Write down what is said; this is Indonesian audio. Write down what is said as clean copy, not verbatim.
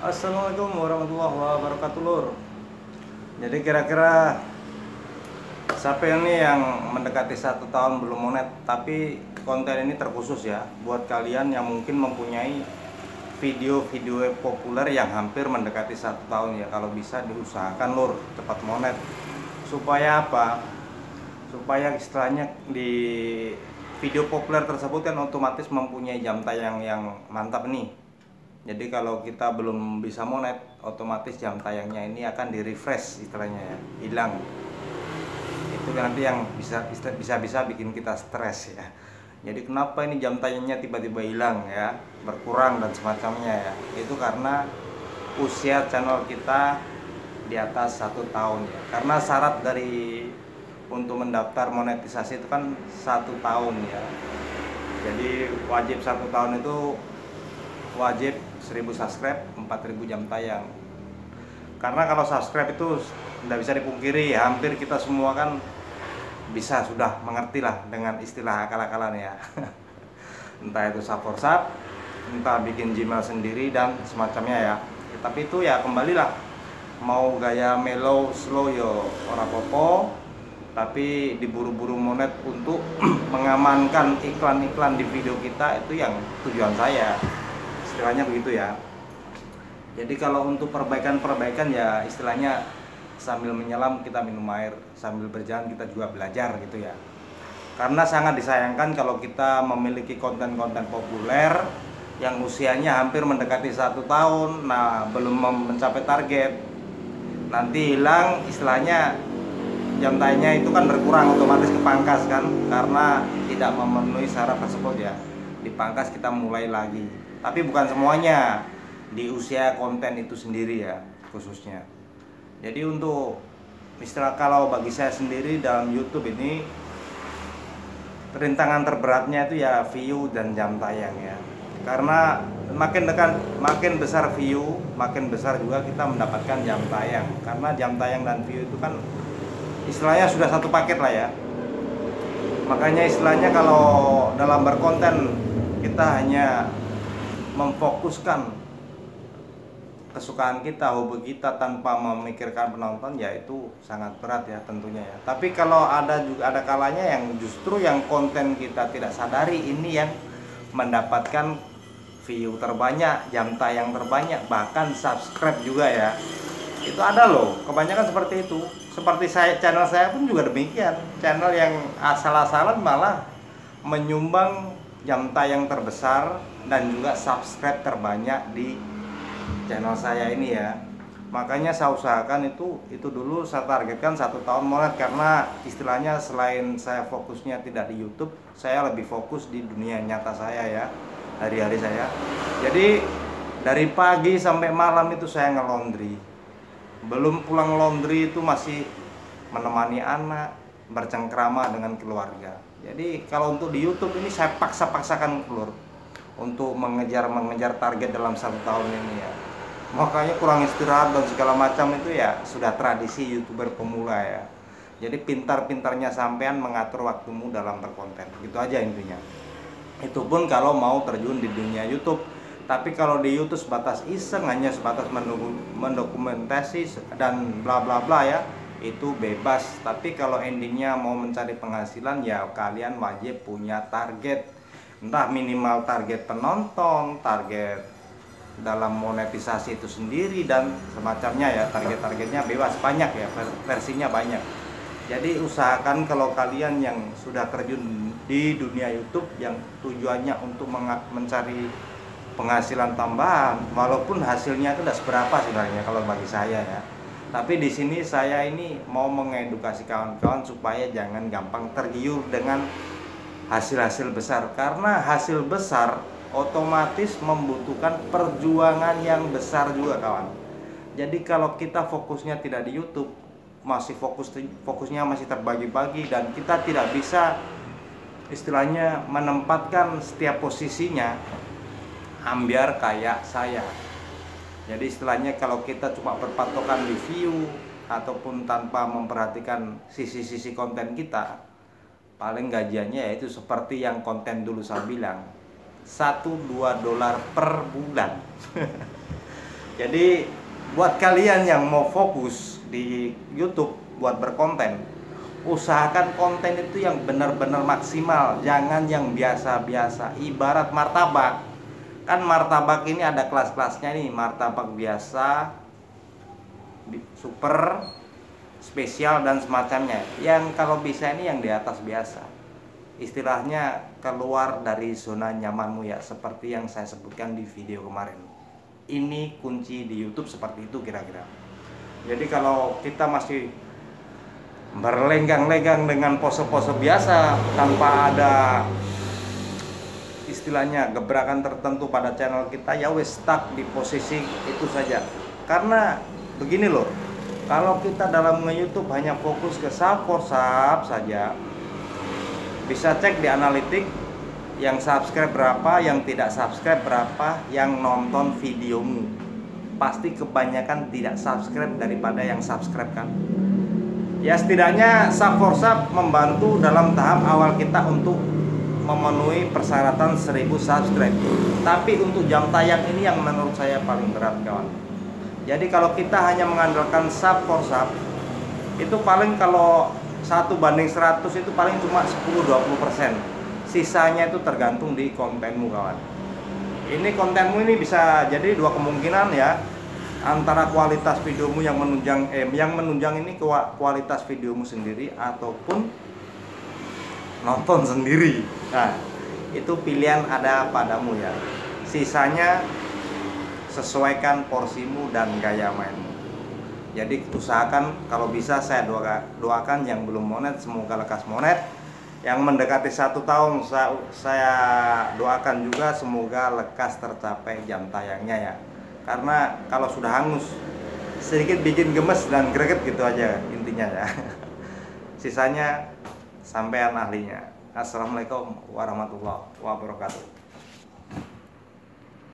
Assalamualaikum warahmatullahi wabarakatuh, Lur. Jadi kira-kira siapa ini yang mendekati 1 tahun belum monet, tapi konten ini terkhusus ya buat kalian yang mungkin mempunyai video-video populer yang hampir mendekati 1 tahun ya. Kalau bisa diusahakan, Lur, cepat monet. Supaya apa? Supaya istilahnya di video populer tersebut kan otomatis mempunyai jam tayang yang mantap nih. Jadi kalau kita belum bisa monet, otomatis jam tayangnya ini akan di refresh istilahnya ya, hilang. Itu kan nanti yang bisa bikin kita stres ya. Jadi kenapa ini jam tayangnya tiba-tiba hilang ya, berkurang dan semacamnya ya. Itu karena usia channel kita di atas 1 tahun ya. Karena syarat dari untuk mendaftar monetisasi itu kan 1 tahun ya. Jadi wajib 1 tahun itu wajib 1000 subscribe, 4000 jam tayang. Karena kalau subscribe itu tidak bisa dipungkiri, hampir kita semua kan bisa sudah mengerti lah dengan istilah akal-akalan ya. Entah itu sub, entah bikin Gmail sendiri dan semacamnya ya. Tapi itu ya kembalilah, mau gaya mellow slow yo ora popo, tapi diburu-buru monet untuk mengamankan iklan-iklan di video kita, itu yang tujuan saya. Istilahnya begitu ya. Jadi kalau untuk perbaikan ya istilahnya sambil menyelam kita minum air, sambil berjalan kita juga belajar gitu ya. Karena sangat disayangkan kalau kita memiliki konten-konten populer yang usianya hampir mendekati 1 tahun, nah belum mencapai target, nanti hilang istilahnya jam tayangnya itu kan berkurang, otomatis kepangkas kan, karena tidak memenuhi syarat tersebut ya. Dipangkas kita mulai lagi. Tapi bukan semuanya, di usia konten itu sendiri ya khususnya. Jadi untuk istilah, kalau bagi saya sendiri dalam YouTube ini rintangan terberatnya itu ya view dan jam tayang ya. Karena makin besar view, makin besar juga kita mendapatkan jam tayang. Karena jam tayang dan view itu kan istilahnya sudah satu paket lah ya. Makanya istilahnya kalau dalam berkonten kita hanya memfokuskan kesukaan kita, hobi kita tanpa memikirkan penonton, ya itu sangat berat ya tentunya ya. Tapi kalau ada kalanya yang justru yang konten kita tidak sadari ini yang mendapatkan view terbanyak, jam tayang terbanyak, bahkan subscribe juga ya. Itu ada loh, kebanyakan seperti itu. Seperti channel saya pun juga demikian. Channel yang asal-asalan malah menyumbang jam tayang terbesar dan juga subscribe terbanyak di channel saya ini ya. Makanya saya usahakan itu dulu saya targetkan 1 tahun monet, karena istilahnya selain saya fokusnya tidak di YouTube, saya lebih fokus di dunia nyata saya ya, hari-hari saya. Jadi dari pagi sampai malam itu saya nge-laundry. Belum pulang laundry itu masih menemani anak, bercengkrama dengan keluarga. Jadi kalau untuk di YouTube ini saya paksakan keluar untuk mengejar target dalam 1 tahun ini ya. Makanya kurang istirahat dan segala macam itu ya sudah tradisi YouTuber pemula ya. Jadi pintar-pintarnya sampean mengatur waktumu dalam berkonten. Gitu aja intinya. Itu pun kalau mau terjun di dunia YouTube. Tapi kalau di YouTube sebatas iseng, hanya sebatas mendokumentasi dan bla bla bla ya, itu bebas. Tapi kalau endingnya mau mencari penghasilan ya kalian wajib punya target, entah minimal target penonton, target dalam monetisasi itu sendiri dan semacamnya ya. Targetnya bebas, banyak ya, versinya banyak. Jadi usahakan kalau kalian yang sudah terjun di dunia YouTube yang tujuannya untuk mencari penghasilan tambahan, walaupun hasilnya itu tidak seberapa sebenarnya kalau bagi saya ya. Tapi di sini saya ini mau mengedukasi kawan-kawan supaya jangan gampang tergiur dengan hasil-hasil besar, karena hasil besar otomatis membutuhkan perjuangan yang besar juga kawan. Jadi kalau kita fokusnya tidak di YouTube, masih fokusnya masih terbagi-bagi, dan kita tidak bisa istilahnya menempatkan setiap posisinya ambiar kayak saya. Jadi istilahnya kalau kita cuma berpatokan di view ataupun tanpa memperhatikan sisi-sisi konten kita, paling gajiannya yaitu seperti yang konten dulu saya bilang, $1-2 per bulan. Jadi buat kalian yang mau fokus di YouTube buat berkonten, usahakan konten itu yang benar-benar maksimal, jangan yang biasa-biasa. Ibarat martabak, kan martabak ini ada kelas-kelasnya nih, martabak biasa, super, spesial, dan semacamnya. Yang kalau bisa ini yang di atas biasa, istilahnya keluar dari zona nyamanmu ya, seperti yang saya sebutkan di video kemarin. Ini kunci di YouTube seperti itu kira-kira. Jadi kalau kita masih berlenggang-lenggang dengan pose-pose biasa tanpa ada istilahnya gebrakan tertentu pada channel kita, ya wes stuck di posisi itu saja. Karena begini loh, kalau kita dalam nge-YouTube hanya fokus ke sub for sub saja, bisa cek di analitik yang subscribe berapa, yang tidak subscribe berapa, yang nonton videomu. Pasti kebanyakan tidak subscribe daripada yang subscribe kan. Ya setidaknya sub for sub membantu dalam tahap awal kita untuk memenuhi persyaratan 1000 subscribe. Tapi untuk jam tayang ini yang menurut saya paling berat kawan. Jadi kalau kita hanya mengandalkan sub for sub, itu paling kalau 1:100 itu paling cuma 10-20%. Sisanya itu tergantung di kontenmu kawan. Ini kontenmu ini bisa jadi dua kemungkinan ya, antara kualitas videomu yang menunjang ini kualitas videomu sendiri ataupun nonton sendiri. Nah, itu pilihan ada padamu ya. Sisanya sesuaikan porsimu dan gaya mainmu. Jadi usahakan kalau bisa, saya doakan yang belum monet semoga lekas monet. Yang mendekati 1 tahun saya doakan juga semoga lekas tercapai jam tayangnya ya. Karena kalau sudah hangus sedikit bikin gemes dan greget gitu aja intinya ya. Sisanya sampean ahlinya. Assalamualaikum warahmatullahi wabarakatuh.